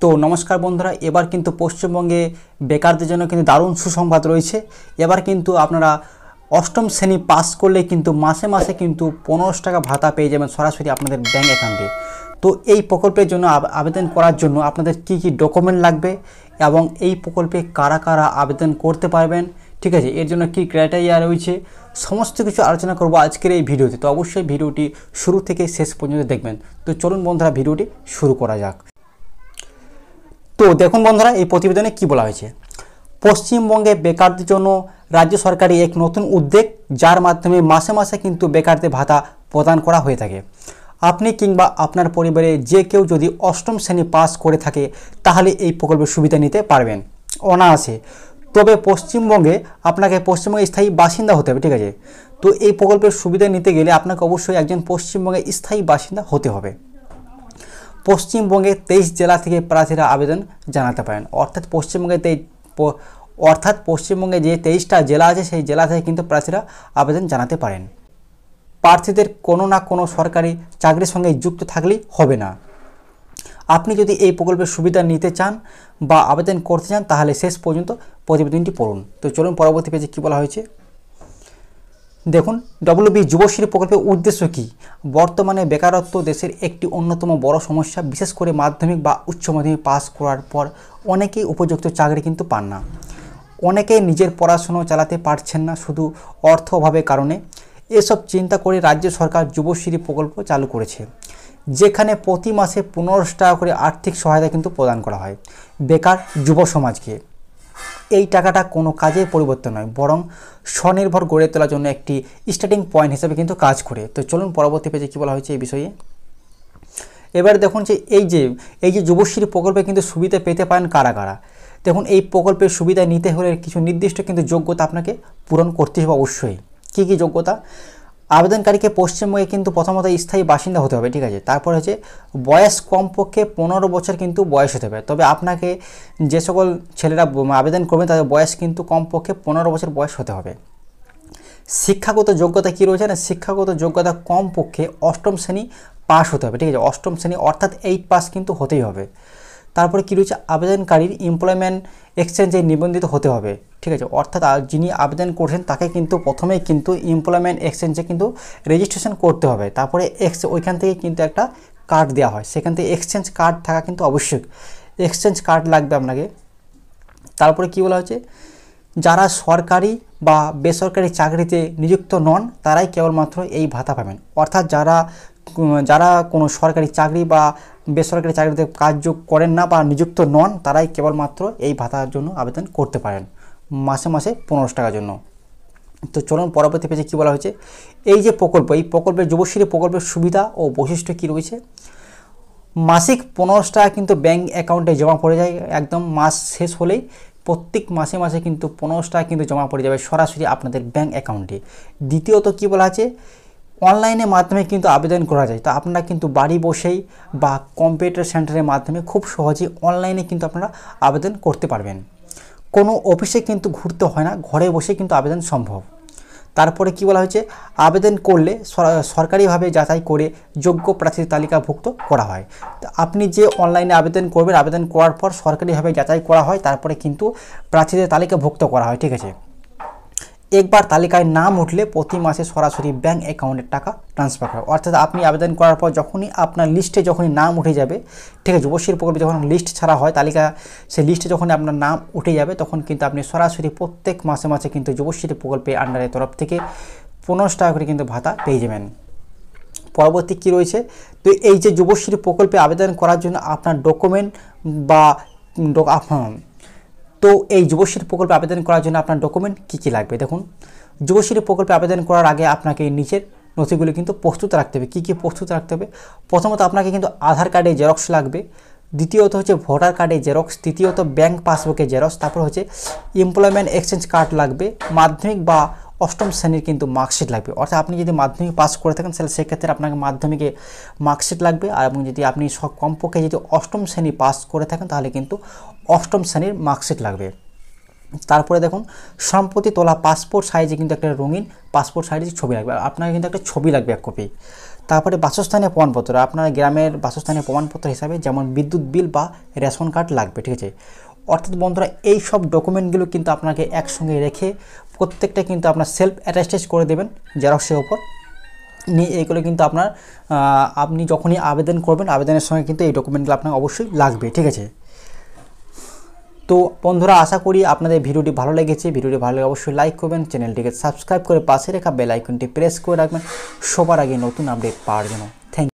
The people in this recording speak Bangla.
তো নমস্কার বন্ধুরা, এবার কিন্তু পশ্চিমবঙ্গে বেকারদের জন্য কিন্তু দারুণ সুসংবাদ রয়েছে। এবার কিন্তু আপনারা অষ্টম শ্রেণী পাস করলে কিন্তু মাসে মাসে কিন্তু 1500 টাকা ভাতা পেয়ে যাবেন সরাসরি আপনাদের ব্যাঙ্ক অ্যাকাউন্টে। তো এই প্রকল্পের জন্য আবেদন করার জন্য আপনাদের কি কি ডকুমেন্ট লাগবে এবং এই প্রকল্পে কারা কারা আবেদন করতে পারবেন, ঠিক আছে, এর জন্য কি ক্রাইটেরিয়া রয়েছে, সমস্ত কিছু আলোচনা করব আজকের এই ভিডিওতে। তো অবশ্যই ভিডিওটি শুরু থেকে শেষ পর্যন্ত দেখবেন। তো চলুন বন্ধুরা, ভিডিওটি শুরু করা যাক। তো দেখুন বন্ধুরা, এই প্রতিবেদনে কি বলা হয়েছে। পশ্চিমবঙ্গে বেকারদের জন্য রাজ্য সরকারি এক নতুন উদ্যোগ, যার মাধ্যমে মাসে মাসে কিন্তু বেকারদের ভাতা প্রদান করা হয়ে থাকে। আপনি কিংবা আপনার পরিবারে যে কেউ যদি অষ্টম শ্রেণী পাস করে থাকে তাহলে এই প্রকল্পের সুবিধা নিতে পারবেন অনায়াসে। তবে পশ্চিমবঙ্গে আপনাকে পশ্চিমবঙ্গে স্থায়ী বাসিন্দা হতে হবে, ঠিক আছে। তো এই প্রকল্পের সুবিধা নিতে গেলে আপনাকে অবশ্যই একজন পশ্চিমবঙ্গে স্থায়ী বাসিন্দা হতে হবে। পশ্চিমবঙ্গে 23 জেলা থেকে প্রার্থীরা আবেদন জানাতে পারেন। অর্থাৎ পশ্চিমবঙ্গে যে 23টা জেলা আছে সেই জেলা থেকে কিন্তু প্রার্থীরা আবেদন জানাতে পারেন। প্রার্থীদের কোনো না কোনো সরকারি চাকরির সঙ্গে যুক্ত থাকলেই হবে না। আপনি যদি এই প্রকল্পের সুবিধা নিতে চান বা আবেদন করতে চান তাহলে শেষ পর্যন্ত প্রতিবেদনটি পড়ুন। তো চলুন পরবর্তী পেজে কী বলা হয়েছে দেখুন। WB যুবশ্রী প্রকল্পের উদ্দেশ্য কী? বর্তমানে বেকারত্ব দেশের একটি অন্যতম বড় সমস্যা। বিশেষ করে মাধ্যমিক বা উচ্চ মাধ্যমিক পাস করার পর অনেকেই উপযুক্ত চাকরি কিন্তু পান না। অনেকেই নিজের পড়াশুনো চালাতে পারছেন না শুধু অর্থ অভাবের কারণে। এসব চিন্তা করে রাজ্য সরকার যুবশ্রী প্রকল্প চালু করেছে, যেখানে প্রতি মাসে 1500 টাকা করে আর্থিক সহায়তা কিন্তু প্রদান করা হয় বেকার যুব সমাজকে। এই টাকাটা কোনো কাজের পরিবর্তন নয়, বরং স্বনির্ভর গড়ে তোলার জন্য একটি স্টার্টিং পয়েন্ট হিসেবে কিন্তু কাজ করে। তো চলুন পরবর্তী পেজে কী বলা হয়েছে এই বিষয়ে। এবার দেখুন যে এই যে যুবশ্রী প্রকল্পে কিন্তু সুবিধা পেতে পারেন কারা কারা। দেখুন, এই প্রকল্পের সুবিধা নিতে হলে কিছু নির্দিষ্ট কিন্তু যোগ্যতা আপনাকে পূরণ করতে হবে অবশ্যই। কী কী যোগ্যতা? আবেদনকারীকে পশ্চিমবঙ্গে কিন্তু প্রথমত স্থায়ী বাসিন্দা হতে হবে, ঠিক আছে। তারপর হচ্ছে বয়স কমপক্ষে 15 বছর কিন্তু বয়স হতে হবে। তবে আপনাকে যে সকল ছেলেরা আবেদন করবেন তাদের বয়স কিন্তু কমপক্ষে 15 বছর বয়স হতে হবে। শিক্ষাগত যোগ্যতা কী রয়েছে না, শিক্ষাগত যোগ্যতা কমপক্ষে অষ্টম শ্রেণী পাস হতে হবে, ঠিক আছে। অষ্টম শ্রেণী অর্থাৎ 8 পাস কিন্তু হতেই হবে। তারপরে কী রয়েছে, আবেদনকারীর এমপ্লয়মেন্ট এক্সচেঞ্জে নিবন্ধিত হতে হবে, ঠিক আছে। অর্থাৎ যিনি আবেদন করছেন তাকে কিন্তু প্রথমেই কিন্তু এমপ্লয়মেন্ট এক্সচেঞ্জে কিন্তু রেজিস্ট্রেশন করতে হবে। তারপরে ওইখান থেকে কিন্তু একটা কার্ড দেওয়া হয়, সেখান থেকে এক্সচেঞ্জ কার্ড থাকা কিন্তু আবশ্যক। এক্সচেঞ্জ কার্ড লাগবে আপনাকে। তারপরে কী বলা হচ্ছে, যারা সরকারি বা বেসরকারি চাকরিতে নিযুক্ত নন তারাই কেবলমাত্র এই ভাতা পাবেন। অর্থাৎ যারা কোনো সরকারি চাকরি বা বেসরকারি চাকরিতে কাজ করেন না বা নিযুক্ত নন তারাই কেবলমাত্র এই ভাতার জন্য আবেদন করতে পারেন মাসে মাসে 1500 টাকার জন্য। তো চলুন পরবর্তী পেজে কী বলা হয়েছে। এই যে প্রকল্প, এই প্রকল্পের যুবশ্রী প্রকল্পের সুবিধা ও বৈশিষ্ট্য কী রয়েছে। মাসিক 1500 টাকা কিন্তু ব্যাঙ্ক অ্যাকাউন্টে জমা পড়ে যায়। একদম মাস শেষ হলেই প্রত্যেক মাসে মাসে কিন্তু 1500 টাকা কিন্তু জমা পড়ে যাবে সরাসরি আপনাদের ব্যাঙ্ক অ্যাকাউন্টে। দ্বিতীয়ত কী বলা আছে, অনলাইনের মাধ্যমে কিন্তু আবেদন করা যায়। তো আপনারা কিন্তু বাড়ি বসেই বা কম্পিউটার সেন্টারের মাধ্যমে খুব সহজেই অনলাইনে কিন্তু আপনারা আবেদন করতে পারবেন। কোনো অফিসে কিন্তু ঘুরতে হয় না, ঘরে বসে কিন্তু আবেদন সম্ভব। তারপরে কি বলা হয়েছে, আবেদন করলে সরকারিভাবে যাচাই করে যোগ্য প্রার্থীর তালিকাভুক্ত করা হয়। তো আপনি যে অনলাইনে আবেদন করবেন, আবেদন করার পর সরকারিভাবে যাচাই করা হয়, তারপরে কিন্তু প্রার্থীদের তালিকাভুক্ত করা হয়, ঠিক আছে। একবার তালিকায় নাম উঠলে প্রতি মাসে সরাসরি ব্যাঙ্ক অ্যাকাউন্টের টাকা ট্রান্সফার করা। অর্থাৎ আপনি আবেদন করার পর যখনই আপনার লিস্টে নাম উঠে যাবে, ঠিক আছে, যুবশ্রী প্রকল্পে যখন লিস্ট ছাড়া হয় তালিকা, সেই লিস্টে যখন আপনার নাম উঠে যাবে তখন কিন্তু আপনি সরাসরি প্রত্যেক মাসে মাসে কিন্তু যুবশ্রী প্রকল্পের আন্ডারের তরফ থেকে 1500 টাকা করে কিন্তু ভাতা পেয়ে যাবেন। পরবর্তী কী রয়েছে, তো এই যে যুবশ্রী প্রকল্পে আবেদন করার জন্য আপনার ডকুমেন্ট বা তো এই যুবশ্রী প্রকল্পে আবেদন করার জন্য আপনার ডকুমেন্ট কী কী লাগবে। দেখুন, যুবশ্রী প্রকল্পে আবেদন করার আগে আপনাকে নিচের নথিগুলি কিন্তু প্রস্তুত রাখতে হবে। কী কী প্রস্তুত রাখতে হবে? প্রথমত আপনাকে কিন্তু আধার কার্ডের জেরক্স লাগবে। দ্বিতীয়ত হচ্ছে ভোটার কার্ডের জেরক্স। তৃতীয়ত ব্যাঙ্ক পাসবুকের জেরক্স। তারপর হচ্ছে এমপ্লয়মেন্ট এক্সচেঞ্জ কার্ড লাগবে। মাধ্যমিক বা অষ্টম শ্রেণীর কিন্তু মার্কশিট লাগবে। অর্থাৎ আপনি যদি মাধ্যমিক পাস করে থাকেন তাহলে সেক্ষেত্রে আপনাকে মাধ্যমিকে মার্কশিট লাগবে। আর এবং যদি আপনি কমপক্ষে যদি অষ্টম শ্রেণী পাস করে থাকেন তাহলে কিন্তু অষ্টম শ্রেণীর মার্কশিট লাগবে। তারপরে দেখুন, সম্প্রতি তোলা পাসপোর্ট সাইজে কিন্তু একটা রঙিন পাসপোর্ট সাইজের ছবি লাগবে। আপনাকে কিন্তু একটা ছবি লাগবে 1 কপি। তারপরে বাসস্থানীয় প্রমাণপত্র, আপনার গ্রামের বাসস্থানীয় প্রমাণপত্র হিসাবে যেমন বিদ্যুৎ বিল বা রেশন কার্ড লাগবে, ঠিক আছে। অর্থাৎ বন্ধুরা এই সব ডকুমেন্টগুলো কিন্তু আপনাকে একসঙ্গে রেখে প্রত্যেকটা কিন্তু আপনার সেলফ অ্যাটাস্টেড করে দেবেন জেরক্সের ওপর নিয়ে। এইগুলো কিন্তু আপনার আপনি যখনই আবেদন করবেন আবেদনের সঙ্গে কিন্তু এই ডকুমেন্টগুলো আপনার অবশ্যই লাগবে, ঠিক আছে। তো বন্ধুরা আশা করি আপনাদের ভিডিওটি ভালো লেগেছে। ভিডিওটি ভালো লাগে অবশ্যই লাইক করবেন, চ্যানেলটিকে সাবস্ক্রাইব করে পাশে রেখা বেল আইকনটি প্রেস করে রাখবেন সবার আগে নতুন আপডেট পাওয়ার জন্য।